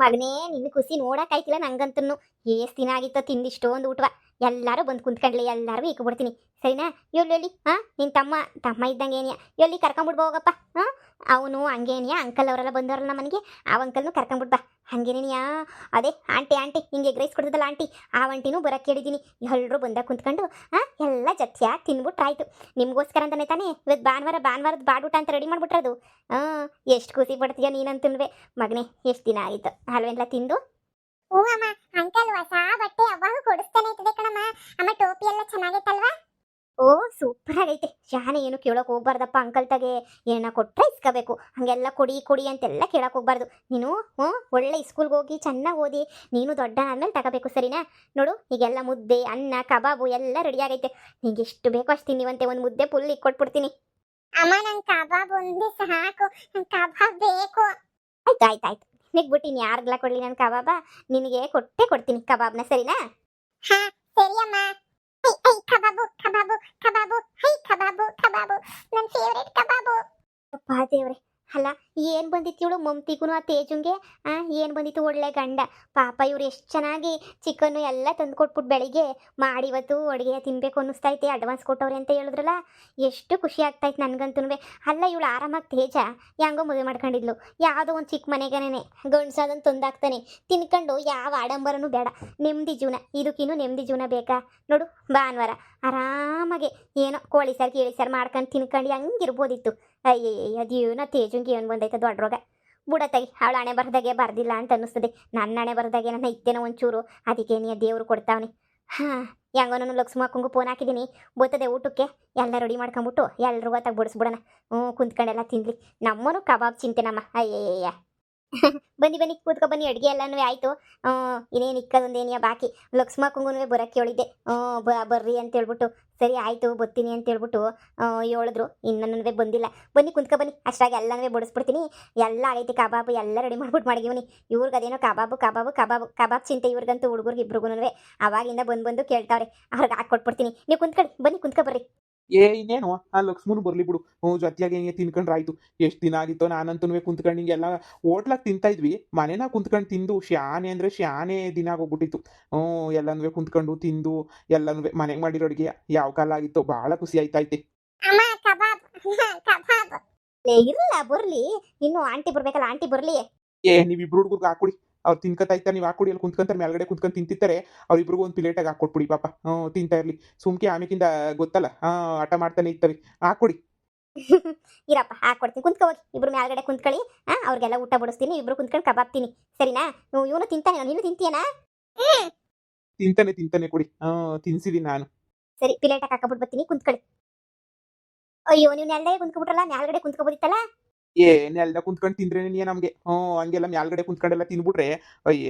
ಮಗನೇ ನಿನ್ನ ಖುಷಿ ನೋಡಕ್ಕಾಯ್ತಿಲ್ಲ ನಂಗಂತೂ. ಏಸ್ ದಿನ ಆಗಿತ್ತೋ ತಿಂದಿಷ್ಟೊಂದು ಊಟವ. ಎಲ್ಲರೂ ಬಂದು ಕುಂತ್ಕೊಂಡ್ಲಿ, ಎಲ್ಲರೂ ಇಕ್ಬಿಡ್ತೀನಿ ಸರಿನಾ. ಎಲ್ಲಿ ನಿನ್ನ ತಮ್ಮ ಇದ್ದಂಗೆ ಏನಿಯ ಎಲ್ಲಿ ಕರ್ಕೊಂಬಿಡ್ಬೋ ಹೋಗಪ್ಪ. ಅವನು ಹಂಗೇನಿಯ ಅಂಕಲ್ ಅವರೆಲ್ಲ ಬಂದವರಲ್ಲ ಮನೆಗೆ, ಆ ಅಂಕಲ್ನು ಕರ್ಕೊಂಬಿಡ್ಬಾ. ಹಂಗೇನೇನಿಯಾ ಅದೇ ಆಂಟಿ ಹಿಂಗೆ ಎಗ್ ರೈಸ್ ಕೊಡ್ತದಲ್ಲ ಆಂಟಿ, ಆ ಆಂಟಿನೂ ಬರೋಕ್ಕೆ ಕೇಳಿದ್ದೀನಿ. ಎಲ್ಲರೂ ಬಂದಾಗ ಕುಂತ್ಕೊಂಡು ಎಲ್ಲ ಜೊತೆಯಾಗಿ ತಿನ್ಬಿಟ್ರಾಯ್ತು. ನಿಮಗೋಸ್ಕರ ಅಂತಲೇ ತಾನೇ ಇವತ್ತು ಭಾನುವಾರದ ಬಾಡೂಟ ಅಂತ ರೆಡಿ ಮಾಡಿಬಿಟ್ರದು. ಎಷ್ಟು ಖುಷಿ ಪಡ್ತೀಯ ನೀನಂತುನ್ವೆ ಮಗನೇ. ಎಷ್ಟು ದಿನ ಆಯಿತು ಅಲ್ವೆಲ್ಲ ತಿಂದು. ಹ್ಞೂ ಅಮ್ಮ, ಅಂಕಲ್ ಹೊಸ ಬಟ್ಟೆ ಯಾವಾಗ ಕೊಡಿಸ್ತಾನೆ ಇರ್ತದೆ ಕಣಮ್ಮ. ಅಮ್ಮ ಟೋಪಿ ಎಲ್ಲ ಚೆನ್ನಾಗೈತಲ್ವಾ? ಓ ಸೂಪರ್ ಆಗೈತೆ. ಶಾನೆ ಏನು ಕೇಳೋಕೆ ಹೋಗ್ಬಾರ್ದಪ್ಪ ಅಂಕಲ್ ತಗೆ. ಏನ ಕೊಟ್ಟರೆ ಇಸ್ಕೋಬೇಕು, ಹಾಗೆಲ್ಲ ಕೊಡಿ ಅಂತೆಲ್ಲ ಕೇಳಕ್ಕೆ ಹೋಗ್ಬಾರ್ದು ನೀನು. ಒಳ್ಳೆ ಸ್ಕೂಲ್ಗೆ ಹೋಗಿ ಚೆನ್ನಾಗಿ ಓದಿ ನೀನು ದೊಡ್ಡ ಆದ್ಮೇಲೆ ತಗೋಬೇಕು ಸರಿನಾ. ನೋಡು ಈಗೆಲ್ಲ ಮುದ್ದೆ ಅನ್ನ ಕಬಾಬು ಎಲ್ಲ ರೆಡಿ ಆಗೈತೆ. ನಿಂಗೆ ಎಷ್ಟು ಬೇಕೋ ಅಷ್ಟು ತಿನ್ನಿವಂತೆ. ಒಂದು ಮುದ್ದೆ ಫುಲ್ ಇಕ್ಕೊಟ್ಬಿಡ್ತೀನಿ. ಅಮ್ಮ ನಂಗೆ ಕಬಾಬ್ ಒಂದೇ ಸಾಕು, ನಂಗೆ ಕಬಾಬ್ ಬೇಕು. ಆಯ್ತು ನಿನಗೆ ಬಿಟ್ಟು ಇನ್ನು ಯಾರಿಗೆಲ್ಲ ಕೊಡಲಿ ನಾನು ಕಬಾಬ, ನಿನಗೆ ಕೊಡ್ತೀನಿ ಕಬಾಬ್ನ ಸರಿನಾ. ಹಾ ಸರಿ ಅಮ್ಮ. I kebab kebab kebab, high ಕಬಾಬು ಕಬಾಬು, ನನ್ನ ಫೇವರೇಟ್ ಕಬಾಬು. ಅಪ್ಪ ದೇವ್ರೆ, ಅಲ್ಲ ಏನು ಬಂದಿತ್ತು ಇವಳು ಮಮ್ತಿಗೂ ಆ ತೇಜುಂಗೆ. ಏನು ಬಂದಿತ್ತು ಒಳ್ಳೆ ಗಂಡ. ಪಾಪ ಇವ್ರು ಎಷ್ಟು ಚೆನ್ನಾಗಿ ಚಿಕನ್ನು ಎಲ್ಲ ತಂದು ಕೊಟ್ಬಿಟ್ಟು ಬೆಳಿಗ್ಗೆ ಮಾಡಿ ಇವತ್ತು ಅಡುಗೆ ತಿನ್ನಬೇಕು ಅನ್ನಿಸ್ತೈತೆ. ಅಡ್ವಾನ್ಸ್ ಕೊಟ್ಟವ್ರೆ ಅಂತ ಹೇಳಿದ್ರಲ್ಲ, ಎಷ್ಟು ಖುಷಿ ಆಗ್ತಾಯಿತ್ತು ನನಗಂತೂ. ಅಲ್ಲ ಇವಳು ಆರಾಮಾಗಿ ತೇಜ ಹೆಂಗೋ ಮದುವೆ ಮಾಡ್ಕೊಂಡಿದ್ಲು. ಯಾವುದೋ ಒಂದು ಚಿಕ್ಕ ಮನೆಗೇನೆ ಗಂಡ್ಸಾದನ್ನು ತಂದಾಕ್ತಾನೆ ತಿನ್ಕೊಂಡು ಯಾವ ಆಡಂಬರನೂ ಬೇಡ. ನೆಮ್ಮದಿ ಜೀವನ, ಇದಕ್ಕಿನ್ನೂ ನೆಮ್ಮದಿ ಜೀವನ ಬೇಕಾ ನೋಡು. ಭಾನುವಾರ ಆರಾಮಾಗೆ ಏನೋ ಕೋಳಿ ಸಾರು ಕೀಳಿ ಸಾರು ಮಾಡ್ಕೊಂಡು ತಿನ್ಕೊಂಡು ಹಂಗಿರ್ಬೋದಿತ್ತು. ಅಯ್ಯಯ್ಯ ಅದೇನೋ ತೇಜುಂಗೆ ಏನು ಬಂದೈತೆ ದೊಡ್ಡ ರೋಗ. ಬುಡತ್ತಾಗಿ ಅವಳ ಹಣೆ ಬರದಾಗೆ ಬರ್ದಿಲ್ಲ ಅಂತ ಅನ್ನಿಸ್ತದೆ. ನನ್ನ ಹಣೆ ಬರದಾಗೆ ನನ್ನ ಇತ್ತೇನೋ ಒಂಚೂರು, ಅದಕ್ಕೆ ನೀ ದೇವ್ರು ಕೊಡ್ತಾವನಿ. ಹೆಂಗೋ ನಾನು ಲಕ್ಷ್ಮ ಅಕ್ಕಂಗೂ ಫೋನ್ ಹಾಕಿದ್ದೀನಿ, ಬರ್ತದೆ ಊಟಕ್ಕೆ. ಎಲ್ಲ ರೆಡಿ ಮಾಡ್ಕೊಂಬಿಟ್ಟು ಎಲ್ಲರೂ ಹೊತ್ತಾಗಿ ಬಡಿಸ್ಬಿಡೋಣ. ಕುಂತ್ಕೊಂಡೆಲ್ಲ ತಿನ್ಲಿ. ನಮ್ಮನು ಕಬಾಬ್ ಚಿಂತೆ ನಮ್ಮ. ಅಯ್ಯಯ್ಯ ಬನ್ನಿ ಕೂತ್ಕೊ ಬನ್ನಿ. ಅಡುಗೆ ಎಲ್ಲನೂ ಆಯಿತು. ಇನ್ನೇನು ಇಕ್ಕದೊಂದೇನಿಯ ಬಾಕಿ. ಲಕ್ಷ್ಮ ಅಕ್ಕಂಗೂ ಬರೋಕ್ಕೆ ಹೇಳಿದ್ದೆ, ಬರ್ರಿ ಅಂತ ಹೇಳ್ಬಿಟ್ಟು. ಸರಿ ಆಯಿತು ಬರ್ತೀನಿ ಅಂತ ಹೇಳ್ಬಿಟ್ಟು ಹೇಳಿದ್ರು. ಇನ್ನೂ ಬಂದಿಲ್ಲ. ಬನ್ನಿ ಕುಂತ್ಕೊ ಬನ್ನಿ, ಅಷ್ಟಾಗಿ ಎಲ್ಲನೂ ಬಡಿಸ್ಬಿಡ್ತೀನಿ. ಎಲ್ಲ ಆಗೈತಿ ಕಬಾಬು ಎಲ್ಲ ರೆಡಿ ಮಾಡ್ಬಿಟ್ಟು ಮಡಗಿವ್ನಿ. ಇವ್ರಿಗೆ ಅದೇನೋ ಕಬಾಬ್ ಚಿಂತೆ ಇವ್ರಿಗಂತೂ ಹುಡುಗರಿಗೆ ಇಬ್ರಿಗೂ ಅವಾಗಿಂದ ಬಂದು ಕೇಳ್ತಾವ್ರೆ. ಅವ್ರಿಗೆ ಹಾಕ್ಕೊಟ್ಬಿಡ್ತೀನಿ. ನೀವು ಕುಂತ್ಕೊಳ್ಳಿ, ಬನ್ನಿ ಕುಂತ್ಕೊ ಬರ್ರಿ. ಇನ್ನೇನು ಆ ಲಕ್ಷ್ಮಣ್ ಬರ್ಲಿ ಬಿಡು. ಜೊತೆಯಾಗಿ ಹಿಂಗೆ ತಿನ್ಕೊಂಡ್ರೆ ಆಯ್ತು. ಎಷ್ಟು ದಿನ ಆಗಿತ್ತೋ ನಾನಂತೂ ಕುಂತ್ಕೊಂಡು ಹಿಂಗೆಲ್ಲ ಹೋಟ್ಲಾಗ ತಿಂತಾ ಇದ್ವಿ. ಮನೇನ ಕುಂತ್ಕೊಂಡು ತಿಂದು ಶಾನೆ ಅಂದರೆ ಶಾನೆ ದಿನ ಆಗೋಗ್ಬಿಟ್ಟಿತ್ತು. ಎಲ್ಲನೂ ಕುಂತ್ಕೊಂಡು ತಿಂದು ಎಲ್ಲನೂ ಮನೆಗೆ ಮಾಡಿರೋ ಅಡುಗೆ ಯಾವ ಕಾಲ ಆಗಿತ್ತೋ ಭಾಳ ಖುಷಿ ಆಯ್ತೈತೆ. ಅಮ್ಮ ಕಬಾಬ್ ಕಬಾಬ್. ಇರಲ್ಲ ಬರ್ಲಿ, ಇನ್ನು ಆಂಟಿ ಬರ್ಬೇಕಲ್ಲ, ಆಂಟಿ ಬರ್ಲಿ. ನೀವಿಬ್ರು ಹುಡುಗರಿಗೆ ಹಾಕೊಡಿ. ಅವ್ರು ತಿನ್ಕೊತಾಯ್ತಾರೆ, ನೀವು ಹಾಕೊಡಿ. ಅಲ್ಲಿ ಕುಂತ್ಕೊಂತಾರೆ, ಮೇಲ್ಗಡೆ ಕುಂತ್ಕೊಂಡು ತಿಂತಿರ್ತಾರೆ. ಅವ್ರಿಬ್ರಿಗೂ ಒಂದು ಪ್ಲೇಟಾಗಿ ಹಾಕ್ಕೊಟ್ಬಿಡಿ ಪಾಪ. ತಿಂತಾ ಇರಲಿ ಸುಮ್ಕೆ. ಆಮೇಕಿಂದ ಗೊತ್ತಲ್ಲ ಆಟ ಮಾಡ್ತಾನೆ ಇರ್ತವೆ. ಹಾಕೊಡಿ. ಇರಪ್ಪ ಹಾಕ್ಕೊಡ್ತೀನಿ, ಕುಂತ್ಕೊ ಹೋಗಿ. ಇಬ್ರು ಮೇಲ್ಗಡೆ ಕುಂತ್ಕೊಳ್ಳಿ. ಅವ್ರಿಗೆಲ್ಲ ಊಟ ಬಡಿಸ್ತೀನಿ, ಇಬ್ರು ಕುಂತ್ಕೊಂಡು ಕಬಾಬ್ ತಿನ್ನಿ ಸರಿನಾ. ಇವನು ತಿಂತಾನೆ, ನೀನು ತಿಂತೀಯನಾ? ತಿಂತಾನೆ ಕೊಡಿ. ತಿನ್ಸಿದೀನಿ ನಾನು. ಸರಿ ಪ್ಲೇಟಾಗಿ ಹಾಕಬಿಟ್ಟು ಬರ್ತೀನಿ, ಕುಂತ್ಕೊಳ್ಳಿ. ಅಯ್ಯೋ ನೀವು ನೆಲದಾಗೆ ಕುಂತ್ಕೊಬಿಟ್ರಲ್ಲ, ಮೇಲ್ಗಡೆ ಕುಂತ್ಕೊಬೋದಿತ್ತಲ್ಲ. ನೆಲ್ದ ಕುಂತ್ಕೊಂಡು ತಿಂದ್ರೇನೆ ನಮಗೆ. ಹಂಗೆಲ್ಲ ಮ್ಯಾಲ್ಗಡೆ ಕುಂತ್ಕೊಂಡೆಲ್ಲ ತಿಂದ್ಬಿಟ್ರೆ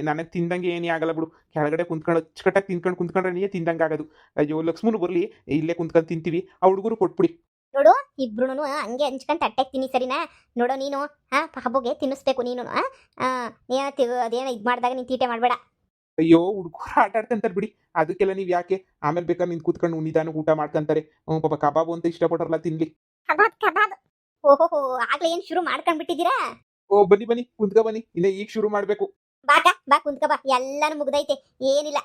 ನನಗೆ ತಿಂದಂಗೆ ಏನೇ ಆಗಲ್ಲ ಬಿಡು. ಕೆಳಗಡೆ ಕುಂತ್ಕೊಂಡು ಅಚ್ಚುಕಟ್ಟಾಗಿ ತಿಂದ್ಕೊಂಡ್ರೆ ನೀ ತಿಂದಂಗೆ ಆಗೋದು. ಅಯ್ಯೋ ಲಕ್ಷ್ಮಣ್ ಬರ್ಲಿ, ಇಲ್ಲೇ ಕುಂತ್ಕೊಂಡು ತಿಂತೀವಿ. ಆ ಹುಡುಗರು ಕೊಟ್ಬಿಡಿ. ನೋಡು ಇಬ್ರು ಹಂಗೆ ಹಂಚ್ಕೊಂಡು ತಟ್ಟೆಗೆ ತಿನ್ನಿ ಸರಿನಾ. ನೋಡೋ ನೀನು ಪಾಪುಗೆ ತಿನ್ನಿಸ್ಬೇಕು ನೀನು. ಅದೇನೋ ಇದು ಮಾಡಿದಾಗ ನೀನು ತೀಟೆ ಮಾಡಬೇಡ. ಅಯ್ಯೋ ಹುಡುಗರು ಆಟ ಆಡ್ಕೊಂತಾರೆ ಬಿಡಿ. ಅದಕ್ಕೆಲ್ಲ ನೀವು ಯಾಕೆ? ಆಮೇಲೆ ಬೇಕಾದ್ರೆ ನಿಂತು ಕುತ್ಕೊಂಡು ನಿಧಾನ ಊಟ ಮಾಡ್ಕೊಂತಾರೆ. ಪಾಪ ಕಬಾಬು ಅಂತ ಇಷ್ಟಪಟ್ರಲ್ಲ ತಿನ್ಲಿ. ಕಬಾಬ್ ಕಬಾಬ್. ಓಹೋ ಆಗ್ಲೇ ಏನು ಶುರು ಮಾಡ್ಕೊಂಡ್ಬಿಟ್ಟಿದ್ದೀರಾ? ಬನ್ನಿ ಕುಂತ್ಕೊ ಬನ್ನಿ. ಇನ್ನ ಈಗ ಶುರು ಮಾಡಬೇಕು. ಬಾ ಕುಂತ್ಕೊ ಬಾ. ಎಲ್ಲಾನು ಮುಗ್ದೈತೆ, ಏನಿಲ್ಲ.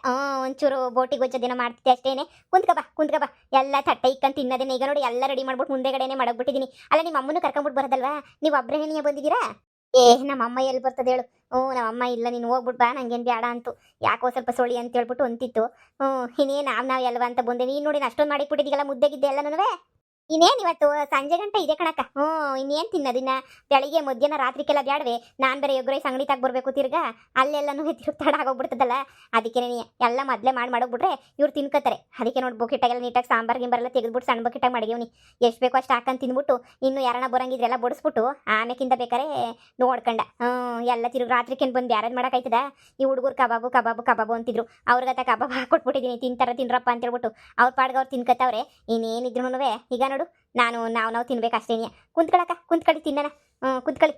ಒಂಚೂರು ಬೋಟಿ ಗೊಜ್ಜದೇನೋ ಮಾಡ್ತಿದ್ದೆ ಅಷ್ಟೇನೆ. ಕುಂತ್ಕೊ ಬಾ. ಎಲ್ಲ ತಟ್ಟೆ ಇಕ್ಕಂತ ತಿನ್ನೋದೇನೆ. ಈಗ ನೋಡಿ ಎಲ್ಲ ರೆಡಿ ಮಾಡ್ಬಿಟ್ಟು ಮುಂದೆಗಡೆನೆ ಮಾಡಬಿಟ್ಟಿದ್ದೀನಿ. ಅಲ್ಲ ನಿಮ್ಮ ಅಮ್ಮನೂ ಕರ್ಕೊಂಡ್ಬಿಟ್ಟು ಬರೋದಲ್ವಾ? ನೀವು ಒಬ್ಬರೇ ನೀವೇ ಬಂದಿದ್ದೀರಾ? ನಮ್ಮ ಅಮ್ಮ ಎಲ್ಲಿ ಬರ್ತದೆ ಹೇಳು? ನಮ್ಮ ಅಮ್ಮ ಇಲ್ಲ, ನೀನು ಹೋಗ್ಬಿಟ್ಟು ಬಾ, ನಂಗೇನು ಬೇಡ ಅಂತು. ಯಾಕೋ ಸ್ವಲ್ಪ ಸೊಳಿ ಅಂತ ಹೇಳ್ಬಿಟ್ಟು ಅಂತಿತ್ತು. ಇನ್ನೇನು ನಾವು ಎಲ್ವಾ ಅಂತ ಬಂದೆ. ನೀನು ನೋಡಿ ಅಷ್ಟೊಂದು ಮಾಡಿಬಿಟ್ಟಿದ್ದೀಗಲ್ಲ, ಮುದ್ದೆಗಿದ್ದೆ ಎಲ್ಲನೂ. ಇನ್ನೇನು ಇವತ್ತು ಸಂಜೆ ಗಂಟೆ ಇದೆ ಕಣಕ್ಕ. ಇನ್ನೇನು ತಿನ್ನೋದಿನ್ನ ಬೆಳಿಗ್ಗೆ ಮಧ್ಯಾಹ್ನ ರಾತ್ರಿಗೆಲ್ಲ ಬ್ಯಾಡವೆ. ನಾನು ಬೇರೆ ಎಗ್ ರೈಸ್ ಅಂಗಡಿ ತಗೊಬರ್ಬೇಕು ತಿರ್ಗಾ. ಅಲ್ಲೆಲ್ಲನೂ ತಿರುಗ್ತಾಡ ಆಗೋಗ್ಬಿಡ್ತದಲ್ಲ. ಅದಕ್ಕೆ ಎಲ್ಲ ಮೊದಲೇ ಮಾಡೋಗ್ಬಿಟ್ರೆ ಇವ್ರು ತಿನ್ಕೋತಾರೆ. ಅದಕ್ಕೆ ನೋಡಿ ಬೊಕಿಟಾಗೆಲ್ಲ ನೀಟಾಗಿ ಸಾಂಬಾರು ಗಿಂಬಾರೆಲ್ಲ ತೆಗೆದ್ಬಿಟ್ಟು ಸಣ್ಣ ಬಕೆಟಾಗಿ ಮಡಗಿವ್ನಿ. ಎಷ್ಟು ಬೇಕೋ ಅಷ್ಟು ಹಾಕೊಂಡು ತಿಂದ್ಬಿಟ್ಟು ಇನ್ನು ಯಾರನ್ನ ಬರಂಗಿದ್ರೆಲ್ಲ ಬಡಿಸ್ಬಿಟ್ಟು ಆಮೇಕಿಂದ ಬೇಕಾರೆ ನೋಡ್ಕೊಂಡ ಎಲ್ಲ ತಿರುಗಿ ರಾತ್ರಿಕೇನು ಬಂದು ಯಾರು ಮಾಡೋಕ್ಕಾಯ್ತದ? ಈ ಹುಡುಗರು ಕಬಾಬು ಅಂತಿದ್ರು. ಅವ್ರಿಗತ್ತ ಕಬಾಬ್ ಹಾಕೊಟ್ಬಿಟ್ಟಿದ್ದೀನಿ, ತಿನ್ರಪ್ಪ ಅಂತ ಹೇಳ್ಬಿಟ್ಟು. ಅವ್ರ ಪಾಡ್ಗೆ ಅವ್ರು ತಿನ್ಕೋತಾವ್ರೆ. ಇನ್ನೇನಿದ್ರು ಈಗ ನೋಡು ನಾವು ತಿನ್ಬೇಕು ಅಷ್ಟೇನೆ. ಕುಂತ್ಕೊಳ್ಳಿ ತಿನ್ನೋಣ. ಕುಂತ್ಕೊಳ್ಳಿ.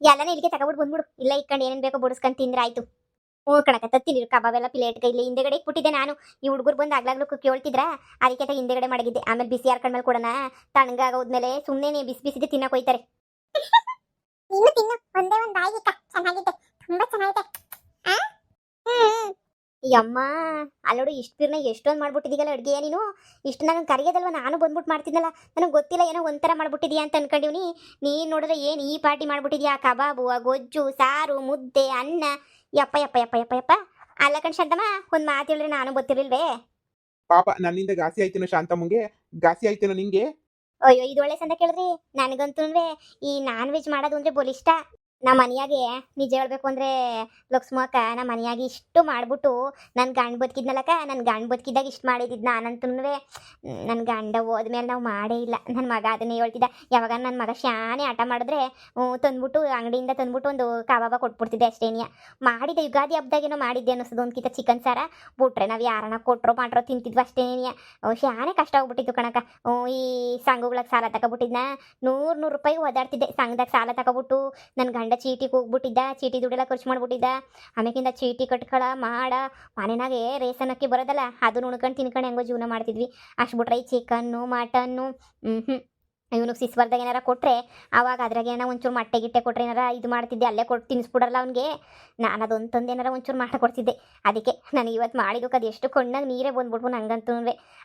ಎಲ್ಲನೇ ಇಲ್ಲಿಗೆ ತಗೊಬಿಟ್ಟು ಬಂದ್ಬಿಡು. ಇಲ್ಲ ಇಕ್ಕೊಂಡು ಏನೇನು ಬೇಕೋ ಬಡಿಸ್ಕೊಂಡು ತಿಂದ್ರೆ ಆಯ್ತು. ಕಣಕ ತತ್ತೀನಿ ಕಬಾಬೆಲ್ಲ ಪ್ಲೇಟ್ ಕೈಲಿ ಹಿಂದೆಗಡೆ ಇಟ್ಬಿಟ್ಟಿದ್ದೆ ನಾನು. ಈ ಹುಡುಗರು ಬಂದು ಆಗ್ಲಾಗ್ಲೂ ಕೇಳ್ತಿದ್ರ, ಅದಕ್ಕೆ ಹಿಂದೆಗಡೆ ಮಡಗಿದ್ದೆ. ಆಮೇಲೆ ಬಿಸಿ ಹಾರ್ಕೊಂಡ್ಮೇಲೆ ಕೊಡೋಣ. ತಣ್ಣಗಾಗೋದ್ಮೇಲೆ ಸುಮ್ಮನೆ ಬಿಸಿದೆ ತಿನ್ನಕ್ಕೆ ಹೋಯ್ತಾರೆ. ನೀನು ತಿನ್ನು, ಒಂದೇ ಒಂದು ಬಾಯಿಗೆ ಚೆನ್ನಾಗಿದೆ, ತುಂಬಾ ಚೆನ್ನಾಗಿದೆ. ಆ ಹ್ಮ್ ಯಮ್ಮ ಅಲ್ಲೋಡು ಇಷ್ಟು ಬಿರ್ನ ಎಷ್ಟೊಂದು ಮಾಡ್ಬಿಟ್ಟಿದ್ದೀಗಲ್ಲ ಅಡುಗೆ ನೀನು ಇಷ್ಟು ನನಗೆ ಕರೆಯೋದಲ್ವ ನಾನು ಬಂದ್ಬಿಟ್ಟು ಮಾಡ್ತಿದ್ನಲ್ಲ ನನಗೆ ಗೊತ್ತಿಲ್ಲ ಏನೋ ಒಂಥರ ಮಾಡ್ಬಿಟ್ಟಿದ್ಯಾ ಅಂತ ಅನ್ಕೊಂಡಿವ್ನಿ ನೀನು ನೋಡಿದ್ರೆ ಏನು ಈ ಪಾರ್ಟಿ ಮಾಡ್ಬಿಟ್ಟಿದ್ಯಾ ಕಬಾಬು ಆ ಗೊಜ್ಜು ಸಾರು ಮುದ್ದೆ ಅನ್ನ ಯಪ್ಪ ಯಪ್ಪ ಯಪ್ಪ ಯಪ್ಪ ಯಪ್ಪ ಅಲ್ಲ ಕಣ್ ಶಾಂತಮ್ಮ ಒಂದು ಮಾತು ಹೇಳಿದ್ರೆ ನಾನು ಗೊತ್ತಿರಲಿಲ್ವೇ ಪಾಪ ನನ್ನಿಂದ ಗಾಸಿ ಆಯ್ತೇನೋ ಶಾಂತಮ್ಮಂಗೆ, ಗಾಸಿ ಆಯ್ತೇನೋ ನಿಂಗೆ. ಅಯ್ಯೋ ಇದು ಒಳ್ಳೆ ಸಂದ ಕೇಳಿದ್ರಿ ನನಗಂತೂ ಈ ನಾನ್ ವೆಜ್ ಮಾಡೋದು ಅಂದರೆ ಬೋಲ್ ಇಷ್ಟ ನಮ್ಮ ಮನೆಯಾಗೆ ನಿಜ ಹೇಳ್ಬೇಕು ಅಂದರೆ ಲಕ್ಷ್ಮಕ್ಕ ನಮ್ಮ ಮನೆಯಾಗಿ ಇಷ್ಟು ಮಾಡ್ಬಿಟ್ಟು ನನ್ನ ಗಂಡ ಬದುಕಿದ್ನಲ್ಲಕ್ಕ ನನ್ನ ಗಂಡ ಬದುಕಿದ್ದಾಗ ಇಷ್ಟು ಮಾಡಿದ್ದು ನಾನಂತೂ ನನ್ನ ಗಂಡ ಹೋದ್ಮೇಲೆ ನಾವು ಮಾಡೇ ಇಲ್ಲ ನನ್ನ ಮಗ ಅದನ್ನೇ ಹೇಳ್ತಿದ್ದ ಯಾವಾಗ ನನ್ನ ಮಗ ಶಾನೆ ಆಟ ಮಾಡಿದ್ರೆ ತಂದ್ಬಿಟ್ಟು ಅಂಗಡಿಯಿಂದ ತಂದ್ಬಿಟ್ಟು ಒಂದು ಕಬಾಬ ಕೊಟ್ಬಿಡ್ತಿದ್ದೆ ಅಷ್ಟೇನಿಯ ಮಾಡಿದ್ದೆ ಯುಗಾದಿ ಹಬ್ದಾಗೇನೋ ಮಾಡಿದ್ದೆ ಅನ್ನಿಸೋದು ಒಂದು ಕಿತ ಚಿಕನ್ ಸಾರ ಬಿಟ್ರೆ ನಾವು ಯಾರನ್ನ ಕೊಟ್ಟರೋ ಮಾಡ್ರೋ ತಿಂತಿದ್ವು ಅಷ್ಟೇನಿಯ ಶಾನೆ ಕಷ್ಟ ಹೋಗ್ಬಿಟ್ಟಿತ್ತು ಕಣಕ್ಕ ಈ ಸಂಘಗಳಿಗೆ ಸಾಲ ತಗೊಬಿಟ್ಟಿದ್ನ 100 ರೂಪಾಯಿ ಓದಾಡ್ತಿದ್ದೆ ಸಂಘದಾಗ ಸಾಲ ತಗೊಬಿಟ್ಟು ನನ್ನ ಗಂಡ ಚೀಟಿಗೆ ಹೋಗ್ಬಿಟ್ಟಿದ್ದ ಚೀಟಿ ದುಡ್ಡೆಲ್ಲ ಖರ್ಚು ಮಾಡ್ಬಿಟ್ಟಿದ್ದ ಆಮೇಕಿಂದ ಚೀಟಿ ಕಟ್ಕೊಳ ಮಾಡ ಮನೆನಾಗೆ ರೇಷನ್ ಅಕ್ಕಿ ಬರೋದಲ್ಲ ಅದನ್ನ ಉಣ್ಕೊಂಡು ತಿನ್ಕೊಂಡು ಹೆಂಗೋ ಜೀವನ ಮಾಡ್ತಿದ್ವಿ ಅಷ್ಟು ಬಿಟ್ರೆ ಈ ಚಿಕನ್ನು ಮಟನ್ನು ಇವನು ಸಿಸ್ವರ್ದಾಗ ಏನಾರ ಕೊಟ್ಟರೆ ಆವಾಗ ಅದ್ರಾಗ ಏನೋ ಒಂಚೂರು ಮೊಟ್ಟೆ ಗಿಟ್ಟೆ ಕೊಟ್ಟರೆ ಏನಾರ ಇದು ಮಾಡ್ತಿದ್ದೆ ಅಲ್ಲೇ ಕೊಟ್ಟು ತಿನ್ನಿಸ್ಬಿಡಲ್ಲ ಅವ್ನಿಗೆ ನಾನು ಅದೊಂದು ತಂದು ಏನಾರ ಒಂಚೂರು ಮಾಡಿಕೊಡ್ತಿದ್ದೆ ಅದಕ್ಕೆ ನನಗೆ ಇವತ್ತು ಮಾಡಿದಕ್ಕೆ ಅದು ಎಷ್ಟು ಕಣ್ಣಾಗ ನೀರೇ ಬಂದ್ಬಿಟ್ವು ನಂಗಂತೂ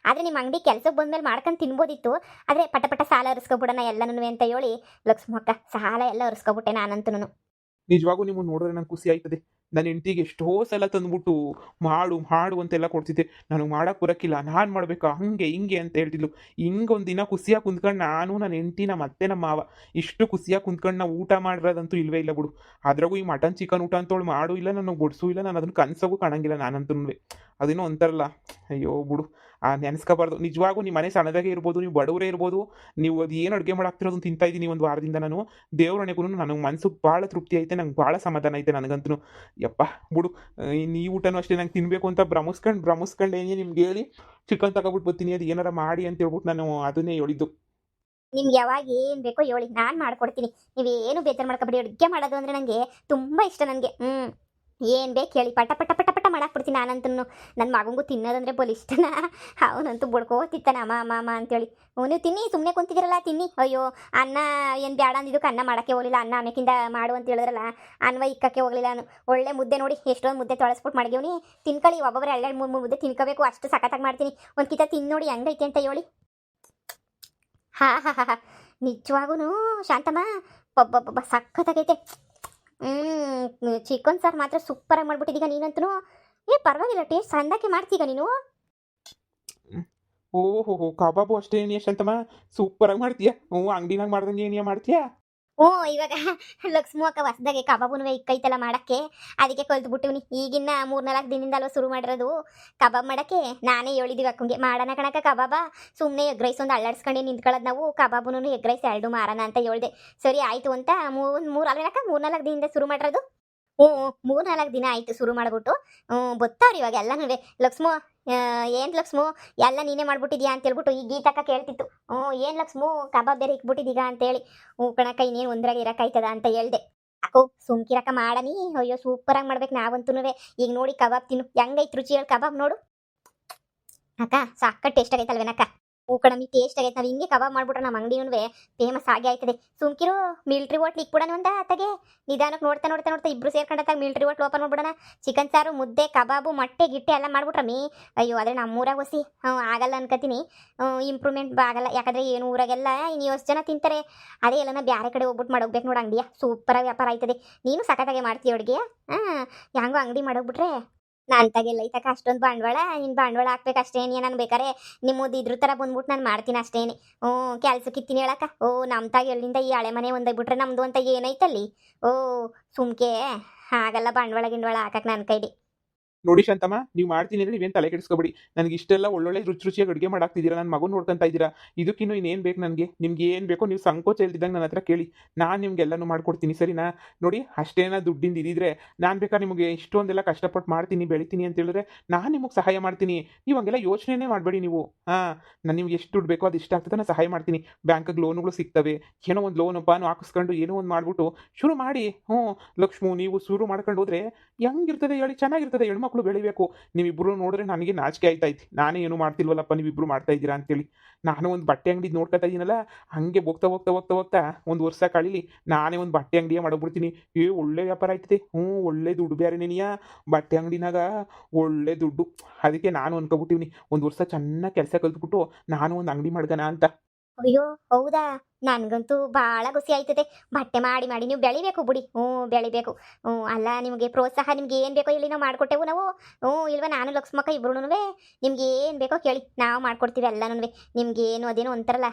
ಆದರೆ ನಿಮ್ಮ ಅಂಗಡಿ ಕೆಲಸಕ್ಕೆ ಬಂದಮೇಲೆ ಮಾಡ್ಕೊಂಡು ತಿನ್ಬೋದಿತ್ತು ಆದರೆ ಪಟ ಪಟ ಸಾಲ ಹರಿಸ್ಕೊಬಿಡೋಣ ಎಲ್ಲನೂ ಅಂತ ಹೇಳಿ ಲಕ್ಷ್ಮಕ್ಕ ಸಾಲ ಎಲ್ಲ ಹರಿಸ್ಕೊಬಿಟ್ಟೆ ನಾನಂತೂ ನಿಜವಾಗೂ ನಿಮ್ಮನ್ನು ನೋಡಿದ್ರೆ ನಂಗೆ ಖುಷಿ ಆಯ್ತದೆ. ನನ್ನ ಹೆಂಡತಿಗೆ ಎಷ್ಟೋ ಸಲ ತಂದ್ಬಿಟ್ಟು ಮಾಡು ಮಾಡು ಅಂತೆಲ್ಲ ಕೊಡ್ತಿದ್ದೆ. ನನಗೆ ಮಾಡೋಕೆ ಬರೋಕ್ಕಿಲ್ಲ, ನಾನು ಮಾಡಬೇಕಾ ಹಂಗೆ ಹಿಂಗೆ ಅಂತ ಹೇಳ್ತಿದ್ಲು. ಹಿಂಗೊಂದು ದಿನ ಖುಷಿಯಾಗಿ ಕುಂತ್ಕೊಂಡು ನಾನು ನನ್ನ ಹೆಂಡತಿ ನಮ್ಮ ಅತ್ತೆ ನಮ್ಮ ಮಾವ ಇಷ್ಟು ಖುಷಿಯಾಗಿ ಕುಂತ್ಕೊಂಡು ನಾವು ಊಟ ಮಾಡಿರೋದಂತೂ ಇಲ್ವೇ ಇಲ್ಲ ಬಿಡು. ಅದ್ರಾಗೂ ಈ ಮಟನ್ ಚಿಕನ್ ಊಟ ಅಂತೇಳಿ ಮಾಡು ಇಲ್ಲ, ನನಗೆ ಬಡಿಸು ಇಲ್ಲ, ನಾನು ಅದನ್ನು ಕನಸಾಗೂ ಕಾಣಂಗಿಲ್ಲ ನಾನಂತೂ. ಅದೇನೋ ಅಂತಾರಲ್ಲ, ಅಯ್ಯೋ ಬಿಡು ನೆನೆಸ್ಕೋಬಾರ್ದು. ನಿಜವಾಗೂ ನಿಮ್ಮ ಮನೆ ಸಣ್ಣದಾಗೆ ಇರ್ಬೋದು, ನೀವು ಬಡವರೇ ಇರ್ಬೋದು, ನೀವು ಅದು ಏನು ಅಡುಗೆ ಮಾಡಾಕ್ತಿರೋದನ್ನು ತಿಂತಾ ಇದ್ದೀನಿ ಒಂದು ವಾರದಿಂದ ನಾನು. ದೇವ್ರಣೆಗೂ ನನಗೆ ಮನಸ್ಸು ಭಾಳ ತೃಪ್ತಿ ಐತೆ, ನಂಗೆ ಭಾಳ ಸಮಾಧಾನ ಐತೆ ನನಗಂತೂ. ಯಪ್ಪ ಬಿಡು, ಈ ಊಟನೂ ಅಷ್ಟೇ ನಂಗೆ ತಿನ್ನಬೇಕು ಅಂತ ಭ್ರಮಿಸ್ಕೊಂಡು ಏನೇ ನಿಮ್ಗೆ ಹೇಳಿ ಚಿಕನ್ ತಗೊಬಿಟ್ಟು ಬರ್ತೀನಿ, ಅದು ಏನಾರ ಮಾಡಿ ಅಂತ ಹೇಳ್ಬಿಟ್ಟು ನಾನು ಅದನ್ನೇ ಹೇಳಿದ್ದು. ನಿಮ್ಗೆ ಯಾವಾಗ ಏನು ಬೇಕೋ ಹೇಳಿ ನಾನು ಮಾಡ್ಕೊಡ್ತೀನಿ. ನೀವೇನು ಬೇಜಾರು ಮಾಡ್ಕೊಬೇಡಿ. ಅಡುಗೆ ಮಾಡೋದು ಅಂದರೆ ನನಗೆ ತುಂಬ ಇಷ್ಟ. ನನಗೆ ಏನು ಬೇಕು ಹೇಳಿ ಪಟ ಪಟ ಪಟ ಪಟ ಮಾಡಾಕ್ಬಿಡ್ತೀನಿ ನಾನಂತೂ. ನನ್ನ ಮಗಂಗೂ ತಿನ್ನೋದಂದರೆ ಬೋಲ್ ಇಷ್ಟನಾ, ಅವನಂತೂ ಬಡ್ಕೋತಿತ್ತಾನೆ ಅಮ್ಮ ಅಮ್ಮ ಅಮ್ಮ ಅಂತೇಳಿ. ನೀವು ತಿನ್ನಿ, ಸುಮ್ಮನೆ ಕುಂತಿದ್ದೀರಲ್ಲ ತಿನ್ನಿ. ಅಯ್ಯೋ ಅನ್ನ ಏನು ಬೇಡ ಅಂದಿದ್ದಕ್ಕೆ ಅನ್ನ ಮಾಡೋಕ್ಕೆ ಹೋಗಲಿಲ್ಲ, ಅನ್ನ ಆಮೇಕಿಂದ ಮಾಡು ಅಂತ ಹೇಳಿದ್ರಲ್ಲ ಅನ್ವ ಇಕ್ಕಕ್ಕೆ ಹೋಗಲಿಲ್ಲ ನಾನು. ಒಳ್ಳೆ ಮುದ್ದೆ ನೋಡಿ ಎಷ್ಟೊಂದು ಮುದ್ದೆ ತೊಳಸ್ಬಿಟ್ಟು ಮಾಡಿದೀವಿ. ತಿನ್ಕೊಳ್ಳಿ, ಒಬ್ಬೊಬ್ಬರು 2-3 ಮುದ್ದೆ ತಿನ್ಕೋಬೇಕು, ಅಷ್ಟು ಸಖತ್ತಾಗಿ ಮಾಡ್ತೀನಿ. ಒಂದು ಕಿತ ತಿಂದು ನೋಡಿ ಹೆಂಗೈತೆ ಅಂತ ಹೇಳಿ. ಹಾಂ ಹಾಂ ಹಾಂ ನಿಜವಾಗೂ ಶಾಂತಮ್ಮ ಪಬ್ಬ ಸಖತ್ತಾಗೈತೆ. ಚಿಕನ್ ಸಾರು ಮಾತ್ರ ಸೂಪರಾಗಿ ಮಾಡ್ಬಿಟ್ಟಿದ್ದೀಗ ನೀನಂತೂ. ಪರವಾಗಿಲ್ಲ, ಟೇಸ್ಟ್ ಸಂದಕ್ಕೆ ಮಾಡ್ತೀಗ ನೀನು. ಓಹೋ ಕಬಾಬು ಅಷ್ಟೇ ಏನಿ ಅಂತಮ್ಮ ಸೂಪರಾಗಿ ಮಾಡ್ತೀಯಾ. ಅಂಗಡಿನಾಗ ಮಾಡ್ದಂಗೆ ಏನಿಯ ಮಾಡ್ತೀಯಾ? ಇವಾಗ ಲಕ್ಷ್ಮೂ ಅಕ್ಕ ಹೊಸದಾಗೆ ಕಬಾಬುನು ಇಕ್ಕೈತಲ್ಲ ಮಾಡೋಕ್ಕೆ, ಅದಕ್ಕೆ ಕಲ್ತ್ಬಿಟ್ಟಿವ್ನಿ. ಈಗಿನ 3-4 ದಿನದಿಂದ ಅಲ್ವ ಶುರು ಮಾಡಿರೋದು ಕಬಾಬ್ ಮಾಡೋಕ್ಕೆ. ನಾನೇ ಹೇಳಿದ್ದೀವಿ ಅಕ್ಕಂಗೆ ಮಾಡೋಣ ಕಣಕ್ಕ ಕಬಾಬ, ಸುಮ್ಮನೆ ಎಗ್ ರೈಸ್ ಒಂದು ಅಳ್ಳಾಡ್ಸ್ಕೊಂಡು ನಿಂತ್ಕೊಳ್ಳೋದು ನಾವು, ಕಬಾಬುನು ಎಗ್ ರೈಸ್ 2 ಮಾರೋಣ ಅಂತ ಹೇಳಿದೆ. ಸರಿ ಆಯಿತು ಅಂತ 3-4 ದಿನದಿಂದ ಶುರು ಮಾಡಿರೋದು. 3-4 ದಿನ ಆಯಿತು ಶುರು ಮಾಡಿಬಿಟ್ಟು. ಗೊತ್ತವ್ರು ಇವಾಗ ಎಲ್ಲನೂ. ಲಕ್ಷ್ಮೂ ಏನು ಲಕ್ಷ್ಮೂ ಎಲ್ಲ ನೀನೇ ಮಾಡ್ಬಿಟ್ಟಿದ್ಯಾ ಅಂತ ಹೇಳ್ಬಿಟ್ಟು ಈ ಗೀತಕ್ಕ ಕೇಳ್ತಿತ್ತು. ಏನು ಲಕ್ಷ್ಮೂ ಕಬಾಬ್ ಬೇರೆ ಇಕ್ಬಿಟ್ಟಿದ್ದೀಗ ಅಂತೇಳಿ. ಕಣಕ್ಕ ಇನ್ನೇನು ಒಂದ್ರಾಗ ಇರೋಕ್ಕಾಯ್ತದ ಅಂತ ಹೇಳ್ದೆ. ಅಕ್ಕೋ ಸುಮ್ಕಿರಕ್ಕ ಮಾಡನಿ. ಅಯ್ಯೋ ಸೂಪರಾಗಿ ಮಾಡ್ಬೇಕು ನಾವಂತೂ. ಈಗ ನೋಡಿ ಕಬಾಬ್ ತಿನ್ನು ಹೆಂಗೈತೆ ರುಚಿ ಹೇಳಿ ಕಬಾಬ್ ನೋಡು ಅಕ್ಕ. ಸಾಕ ಟೇಸ್ಟ್ ಆಗೈತಲ್ವೇನಕ್ಕ? ಕಣಮಿ ಟೇಸ್ಟ್ ಆಗೈತೆ. ನಾವು ಹಿಂಗೆ ಕಬಾಬ್ ಮಾಡ್ಬಿಟ್ರೆ ನಮ್ಮ ಅಂಗಡಿನೂ ಫೇಮಸ್ ಆಗೇ ಆಯ್ತದೆ. ಸುಮ್ಕಿರು ಮಿಲ್ಟ್ರಿ ಹೋಟ್ಲ್ ಇಕ್ಬಿಡೋಣ ಒಂದ ಅತ್ತಗೆ. ನಿಧಾನಕ್ಕೆ ನೋಡ್ತಾ ಇಬ್ರು ಸೇರ್ಕೊಂಡತ್ತಾಗ ಮಿಲ್ಟ್ರಿ ಹೋಟ್ಲ್ ಓಪನ್ ಮಾಡ್ಬಿಡೋಣ. ಚಿಕನ್ ಸಾರು ಮುದ್ದೆ ಕಬಾಬು ಮೊಟ್ಟೆ ಗಿಟ್ಟೆ ಎಲ್ಲ ಮಾಡ್ಬಿಟ್ರಮ್ಮಿ. ಅಯ್ಯೋ ಆದರೆ ನಮ್ಮೂರಾಗ ಹೊಸಿ ಆಗಲ್ಲ ಅನ್ಕೋತೀನಿ. ಇಂಪ್ರೂವ್ಮೆಂಟ್ ಆಗಲ್ಲ, ಯಾಕಂದರೆ ಏನು ಊರಾಗೆಲ್ಲ ಇನ್ನು 8 ಜನ ತಿಂತಾರೆ. ಅದೇ ಎಲ್ಲನ ಬೇರೆ ಕಡೆ ಹೋಗ್ಬಿಟ್ಟು ಮಾಡೋಗ್ಬೇಕು ನೋಡು ಅಂಗಡಿಯ. ಸೂಪರಾಗಿ ವ್ಯಾಪಾರ ಆಯ್ತದೆ. ನೀನು ಸಖತ್ತಾಗೆ ಮಾಡ್ತೀಯ ಅಡುಗೆ. ಹೆಂಗೋ ಅಂಗಡಿ ಮಾಡೋಗ್ಬಿಟ್ರೆ ನಾನು ತಗೆಲ್ಲ ಐತಕ್ಕ ಅಷ್ಟೊಂದು ಬಂಡವಾಳ. ನೀನು ಬಂಡವಾಳ ಹಾಕ್ಬೇಕು ಅಷ್ಟೇನಿ. ನಾನು ಬೇಕಾರೆ ನಿಮ್ಮದು ಇದ್ರ ಥರ ಬಂದ್ಬಿಟ್ಟು ನಾನು ಮಾಡ್ತೀನಿ ಅಷ್ಟೇನೆ. ಕೆಲ್ಸಕ್ಕೆ ಇತ್ತೀನಿ ಹೇಳಕ್ಕ. ನಮ್ಮ ತಾಗ ಎಲ್ಲಿಂದ ಈ ಹಳೆ ಮನೆ ಒಂದಾಗ್ಬಿಟ್ರೆ ನಮ್ಮದು ಅಂತ ಏನೈತಲ್ಲಿ. ಸುಮ್ಕೆ ಹಾಗಲ್ಲ ಬಂಡವಾಳ ಗಿಂಡವಾಳ ಹಾಕಕ್ಕೆ ನನ್ನ ಕೈಲಿ. ನೋಡಿ ಶಾಂತಮ್ಮ, ನೀವು ಮಾಡ್ತೀನಿ ಅಂದರೆ ನೀವೇನು ತಲೆ ಕೆಡಿಸ್ಕೊಬೇಡಿ. ನನಗೆ ಇಷ್ಟೆಲ್ಲ ಒಳ್ಳೊಳ್ಳೆ ರುಚಿಯಾಗಿ ಅಡುಗೆ ಮಾಡಾಕ್ತಿದ್ದೀರಾ, ನನ್ನ ಮಗು ನೋಡ್ಕೊತಾ ಇದ್ದೀರಾ. ಇದಕ್ಕಿನ್ನೂ ಇನ್ನೇನು ಬೇಕು ನನಗೆ? ನಿಮ್ಗೆ ಏನು ಬೇಕೋ ನೀವು ಸಂಕೋಚ ಇಲ್ದಿದ್ದಂಗೆ ನನ್ನ ಹತ್ರ ಕೇಳಿ, ನಾನು ನಿಮ್ಗೆಲ್ಲನೂ ಮಾಡ್ಕೊಡ್ತೀನಿ. ಸರಿನಾ? ನೋಡಿ ಅಷ್ಟೇನ ದುಡ್ಡಿಂದ ಇದ್ದಿದ್ರೆ ನಾನು ಬೇಕಾದ್ರೆ ನಿಮಗೆ ಇಷ್ಟೊಂದೆಲ್ಲ ಕಷ್ಟಪಟ್ಟು ಮಾಡ್ತೀನಿ ಬೆಳಿತೀನಿ ಅಂತ ಹೇಳಿದ್ರೆ ನಾನು ನಿಮಗೆ ಸಹಾಯ ಮಾಡ್ತೀನಿ. ನೀವು ಹಂಗೆಲ್ಲ ಯೋಚನೆನೇ ಮಾಡಬೇಡಿ ನೀವು. ನಾನು ನಿಮ್ಗೆ ಎಷ್ಟು ದುಡ್ಡು ಬೇಕೋ ಅದು ಇಷ್ಟ ಆಗ್ತದೆ, ನಾನು ಸಹಾಯ ಮಾಡ್ತೀನಿ. ಬ್ಯಾಂಕಿಗೆ ಲೋನುಗಳು ಸಿಗ್ತವೆ. ಏನೋ ಒಂದು ಲೋನಪ್ಪಾನು ಹಾಕಿಸ್ಕೊಂಡು ಏನೋ ಒಂದು ಮಾಡಿಬಿಟ್ಟು ಶುರು ಮಾಡಿ. ಲಕ್ಷ್ಮೂ ನೀವು ಶುರು ಮಾಡ್ಕೊಂಡು ಹೋದ್ರೆ ಹೆಂಗಿರ್ತದೆ ಹೇಳಿ? ಚೆನ್ನಾಗಿರ್ತದೆ. ಹೆಣ್ಮಕ್ಳು ಮಕ್ಕಳು ಬೆಳಿಬೇಕು. ನೀವಿಬ್ಬರು ನೋಡಿದ್ರೆ ನನಗೆ ನಾಚಿಕೆ ಆಯ್ತೈತಿ. ನಾನೇ ಏನು ಮಾಡ್ತಿಲ್ವಲ್ಲಪ್ಪ ನೀವಿಬ್ಬರು ಮಾಡ್ತಾ ಇದ್ದೀರಾ ಅಂತೇಳಿ. ನಾನು ಒಂದು ಬಟ್ಟೆ ಅಂಗಡಿ ನೋಡ್ಕೊತಾ ಇದ್ದೀನಲ್ಲ, ಹಂಗೆ ಹೋಗ್ತಾ 1 ವರ್ಷ ಕಳೀಲಿ ನಾನೇ ಒಂದು ಬಟ್ಟೆ ಅಂಗಡಿಯೇ ಮಾಡ್ಬಿಡ್ತೀನಿ. ಒಳ್ಳೆ ವ್ಯಾಪಾರ ಆಯ್ತದೆ. ಒಳ್ಳೆ ದುಡ್ಡು ಬೇರೆನೇನಿಯಾ ಬಟ್ಟೆ ಅಂಗಡಿನಾಗ, ಒಳ್ಳೆ ದುಡ್ಡು. ಅದಕ್ಕೆ ನಾನು ಅನ್ಕೊಬಿಟ್ಟಿವ್ನಿ 1 ವರ್ಷ ಚೆನ್ನಾಗಿ ಕೆಲಸ ಕಲ್ತ್ಬಿಟ್ಟು ನಾನು ಒಂದು ಅಂಗಡಿ ಮಾಡ್ಗಣ ಅಂತ. ಅಯ್ಯೋ ಹೌದಾ, ನನಗಂತೂ ಭಾಳ ಖುಷಿ ಆಯ್ತದೆ. ಬಟ್ಟೆ ಮಾಡಿ ಮಾಡಿ ನೀವು ಬೆಳಿಬೇಕು ಬಿಡಿ. ಬೆಳಿಬೇಕು. ಅಲ್ಲ ನಿಮಗೆ ಪ್ರೋತ್ಸಾಹ ನಿಮ್ಗೆ ಏನು ಬೇಕೋ ಹೇಳಿ ನಾವು ಮಾಡಿಕೊಟ್ಟೆವು ನಾವು. ಇಲ್ವ ನಾನು ಲಕ್ಷ್ಮಕ್ಕ ಇಬ್ರು ನಿಮ್ಗೆ ಏನು ಬೇಕೋ ಕೇಳಿ ನಾವು ಮಾಡ್ಕೊಡ್ತೀವಿ ಎಲ್ಲನೂ. ನಿಮ್ಗೇನು ಅದೇನೋ ಅಂತಾರಲ್ಲ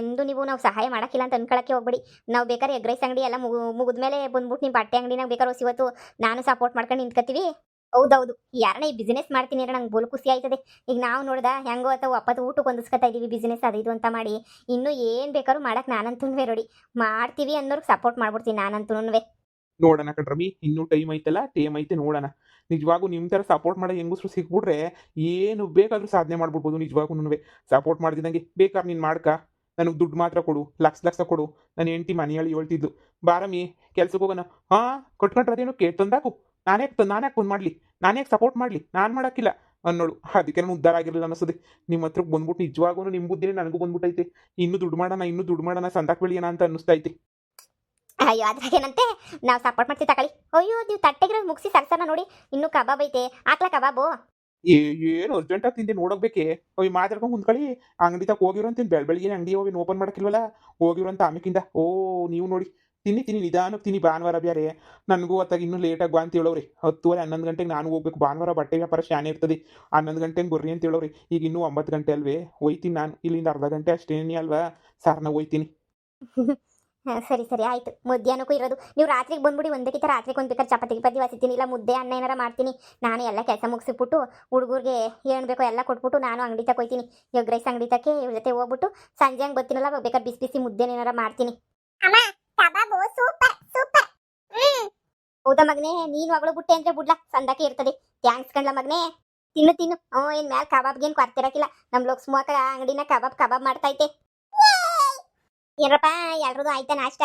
ಎಂದು ನಾವು ಸಹಾಯ ಮಾಡೋಕ್ಕಿಲ್ಲ ಅಂತ ಅನ್ಕೊಳಕ್ಕೆ ಹೋಗ್ಬೇಡಿ. ನಾವು ಬೇಕಾದ್ರೆ ಎಗ್ ರೈಸ್ ಅಂಗಡಿ ಎಲ್ಲ ಮುಗಿದ್ಮೇಲೆ ಬಂದ್ಬಿಟ್ಟು ನಿಮ್ಮ ಬಟ್ಟೆ ಅಂಗಡಿನಾಗ ಬೇಕಾದ್ರೆ ಇವತ್ತು ನಾನು ಸಪೋರ್ಟ್ ಮಾಡ್ಕೊಂಡು ನಿಂತ್ಕೊತೀವಿ. ಹೌದೌದು, ಯಾರನ್ನ ಈ ಬಿಸ್ನೆಸ್ ಮಾಡ್ತೀನಿ ಅಂದ್ರೆ ನಂಗೆ ಬೋಲ್ ಖುಷಿ ಆಯ್ತದೆ. ಈಗ ನಾವು ನೋಡ್ದ ಹೆಂಗೋ ಅಥವಾ ಒಪ್ಪತ್ತು ಊಟಕ್ಕೆ ಹೊಂದಿಸ್ಕೊತಾ ಇದೀವಿ ಬಿಸ್ನೆಸ್ ಅದು ಇದು ಅಂತ ಮಾಡಿ. ಇನ್ನೂ ಏನು ಬೇಕಾದ್ರೂ ಮಾಡಕ್ಕೆ ನಾನಂತೂ ರೆಡಿ ಮಾಡ್ತೀವಿ ಅನ್ನೋರ್ಗೆ ಸಪೋರ್ಟ್ ಮಾಡ್ಬಿಡ್ತೀನಿ ನಾನಂತೂ. ನೋಡೋಣ ಕಣ್ರಮ್ಮಿ, ಇನ್ನೂ ಟೈಮ್ ಐತೆ ನೋಡೋಣ. ನಿಜವಾಗೂ ನಿಮ್ಮ ಥರ ಸಪೋರ್ಟ್ ಮಾಡೋ ಹೆಂಗಸ್ರು ಸಿಕ್ಬಿಟ್ರೆ ಏನು ಬೇಕಾದರೂ ಸಾಧನೆ ಮಾಡ್ಬಿಡ್ಬೋದು. ನಿಜವಾಗೂ ಸಪೋರ್ಟ್ ಮಾಡ್ತಿದ್ದಂಗೆ ಬೇಕಾದ್ರೆ ನೀನು ಮಾಡ್ಕ, ನನಗೆ ದುಡ್ಡು ಮಾತ್ರ ಕೊಡು, ಲಕ್ಷ ಕೊಡು. ನನ್ನ ಹೆಂಡತಿ ಮನೆಯಲ್ಲಿ ಹೇಳ್ತಿದ್ಲು, ಬಾರಮ್ಮಿ ಕೆಲ್ಸಕ್ಕೆ ಹೋಗೋಣ. ಕೊಟ್ಕೊಂಡ್ರೆ ಅದೇನು ತಂದಾಕು, ನಾನೇ ಬಂದು ಮಾಡಲಿ, ನಾನೇ ಸಪೋರ್ಟ್ ಮಾಡಲಿ, ನಾನು ಮಾಡೋಕ್ಕಿಲ್ಲ ಅನ್ನೋಳು. ಅದಕ್ಕೆ ನಾನು ಉದ್ಧಾರ ಆಗಿರಲಿಲ್ಲ ಅನ್ನಿಸ್ತದೆ. ನಿಮ್ಮ ಹತ್ರಕ್ಕೆ ಬಂದ್ಬಿಟ್ಟು ನಿಜವಾಗೂ ನಿಮ್ಮ ಬುದ್ಧಿನೇ ನನಗೂ ಬಂದ್ಬಿಟ್ಟೈತೆ. ಇನ್ನೂ ದುಡ್ಡು ಮಾಡೋಣ ಸಂದಾಕ್ ಬೆಳೆಯೋಣ ಅಂತ ಅನ್ನಿಸ್ತೈತೆ. ಅಯ್ಯೋ ಅದ್ರಾಗೇನಂತೆ, ನಾವು ಸಪೋರ್ಟ್ ಮಾಡ್ತೀವಿ ತಗೊಳ್ಳಿ. ಅಯ್ಯೋ ನೀವು ತಟ್ಟೆಗಿರೋದು ಮುಗಿಸಿ ಸರ್ಸನ ನೋಡಿ, ಇನ್ನೂ ಕಬಾಬ್ ಐತೆ, ಹಾಕ್ಲಾ ಕಬಾಬು? ಏನು ಅರ್ಜೆಂಟಾಗಿ ತಿಂದೆ ನೋಡೋಗ್ಬೇಕೆ. ಮಾತಾಡ್ಕೊಂಡು ಕುಂತ್ಕೊಳ್ಳಿ. ಅಂಗಡಿ ತಗ ಹೋಗಿರೋ ಅಂತೀನಿ, ಬೆಳಗ್ಗೆ ಅಂಗಡಿ ಹೋಗಿ ಓಪನ್ ಮಾಡೋಕ್ಕಿಲ್ವಲ್ಲ, ಹೋಗಿರೋ ಅಂತ ಆಮೇಕಿಂದ. ನೀವು ನೋಡಿ ತಿನ್ನಿ ನಿಧಾನಕ್ಕೆ ತಿನ್ನಿ. ಭಾನುವಾರ ಬೇರೆ ನನಗೂ ಅತ್ತಾಗ ಇನ್ನೂ ಲೇಟಾಗಿ ಬಾ ಅಂತ ಹೇಳೋರಿ. 10:30 11 ಗಂಟೆಗೆ ನಾನು ಹೋಗ್ಬೇಕು. ಭಾನುವಾರ ಬಟ್ಟೆ ವ್ಯಾಪಾರ ಶಾನೆ ಇರ್ತದೆ. 11 ಗಂಟೆಗೆ ಬರ್ರಿ ಅಂತ ಹೇಳೋರಿ. ಈಗ ಇನ್ನೂ 9 ಗಂಟೆ ಅಲ್ವೇ, ಹೋಯ್ತೀನಿ ನಾನು. ಇಲ್ಲಿಂದ ಅರ್ಧ ಗಂಟೆ ಅಷ್ಟೇನೇ ಅಲ್ವಾ ಸಾರ್ನ ಹೋಯ್ತೀನಿ. ಸರಿ ಆಯ್ತು. ಮಧ್ಯಾಹ್ನಕ್ಕೂ ಇರೋದು ನೀವು ರಾತ್ರಿಗೆ ಬಂದ್ಬಿಡಿ. ಒಂದಕ್ಕಿಂತ ರಾತ್ರಿಗೆ ಒಂದು ಬೇಕಾದ್ರೆ ಚಪಾತಿ ಹೊಸಿತೀನಿ, ಇಲ್ಲ ಮುದ್ದೆ ಅನ್ನ ಏನಾರ ಮಾಡ್ತೀನಿ. ನಾನು ಎಲ್ಲ ಕೆಲಸ ಮುಗಿಸ್ಬಿಟ್ಟು ಹುಡುಗರಿಗೆ ಏನು ಬೇಕೋ ಎಲ್ಲ ಕೊಟ್ಬಿಟ್ಟು ನಾನು ಅಂಗಡಿ ತಗೋಯ್ತೀನಿ. ಎಗ್ ರೈಸ್ ಅಂಗಡಿ ತಕ್ಕೆ ಇವ್ರ ಜೊತೆ ಹೋಗ್ಬಿಟ್ಟು ಸಂಜೆ ಹಂಗೆ ಬರ್ತೀನಲ್ಲ, ಅವಾಗ ಬೇಕಾದ್ರೆ ಬಿಸಿ ಮುದ್ದೆನೇನಾರ ಮಾಡ್ತೀನಿ. ಅಮ್ಮ ಕಬಾಬು ಸೂಪರ್. ಹೌದಾ ಮಗನೇ, ನೀನು ಹೊಗಳು ಬಿಟ್ಟೆ ಅಂದ್ರೆ ಬಿಡ್ಲಾ, ಸಂದಕ್ಕೆ ಇರ್ತದೆ. ಥ್ಯಾಂಕ್ಸ್ ಕಣ್ಲ ಮಗನೇ. ತಿನ್ನು. ಏನು ಮ್ಯಾಲೆ ಕಬಾಬ್ಗೇನು ಕೊರ್ತಿರಕ್ಕಿಲ್ಲ. ನಮ್ಮ ಲಕ್ಷ್ಮಕ್ಕ ಅಂಗಡಿನ ಕಬಾಬ್ ಮಾಡ್ತೈತೆ. ಏನಪ್ಪ ಎಲ್ರದು ಆಯ್ತಾ ನಾಷ್ಟ?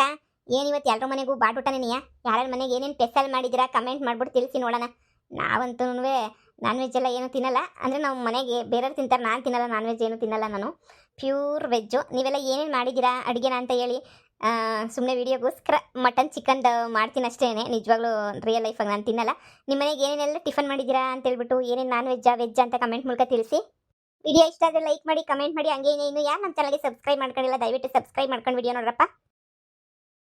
ಏನು ಇವತ್ತು ಎಲ್ರ ಮನೆಗೂ ಬಾಟೂಟನೇ ನೀಯ? ಯಾರ್ಯಾರ ಮನೆಗೆ ಏನೇನು ಸ್ಪೆಷಲ್ ಮಾಡಿದ್ದೀರಾ ಕಮೆಂಟ್ ಮಾಡ್ಬಿಟ್ಟು ತಿಳಿಸಿ ನೋಡೋಣ. ನಾವಂತೂ ನಾನ್ ವೆಜ್ ಎಲ್ಲ ಏನೂ ತಿನ್ನಲ್ಲ. ಅಂದರೆ ನಮ್ಮ ಮನೆಗೆ ಬೇರೆಯವ್ರು ತಿಂತಾರೆ, ನಾನು ತಿನ್ನಲ್ಲ. ನಾನ್ ವೆಜ್ ಏನೂ ತಿನ್ನಲ್ಲ, ನಾನು ಪ್ಯೂರ್ ವೆಜ್ಜು. ನೀವೆಲ್ಲ ಏನೇನು ಮಾಡಿದ್ದೀರಾ ಅಡುಗೆನ ಅಂತ ಹೇಳಿ. ಸುಮ್ಮನೆ ವೀಡಿಯೋಗೋಸ್ಕರ ಮಟನ್ ಚಿಕನ್ ಮಾಡ್ತೀನಿ ಅಷ್ಟೇ. ನಿಜವಾಗ್ಲೂ ರಿಯಲ್ ಲೈಫಾಗಿ ನಾನು ತಿನ್ನಲ್ಲ. ನಿಮ್ಮ ಮನೆಗೆ ಏನೇನೆಲ್ಲ ಟಿಫನ್ ಮಾಡಿದ್ದೀರಾ ಅಂತ ಹೇಳ್ಬಿಟ್ಟು, ಏನೇನು ನಾನ್ ವೆಜ್ ಅಂತ ಕಮೆಂಟ್ ಮೂಲಕ ತಿಳಿಸಿ. ವಿಡಿಯೋ ಇಷ್ಟ ಆದರೆ ಲೈಕ್ ಮಾಡಿ, ಕಮೆಂಟ್ ಮಾಡಿ. ಹಂಗೆ ಇನ್ನೂ ಯಾರು ನಮ್ಮ ಚಾನಲ್ಗೆ ಸಬ್ಸ್ಕ್ರೈಬ್ ಮಾಡ್ಕೊಂಡಿಲ್ಲ ದಯವಿಟ್ಟು ಸಬ್ಸ್ಕ್ರೈಬ್ ಮಾಡ್ಕೊಂಡು ವಿಡಿಯೋ ನೋಡ್ರಪ್ಪ.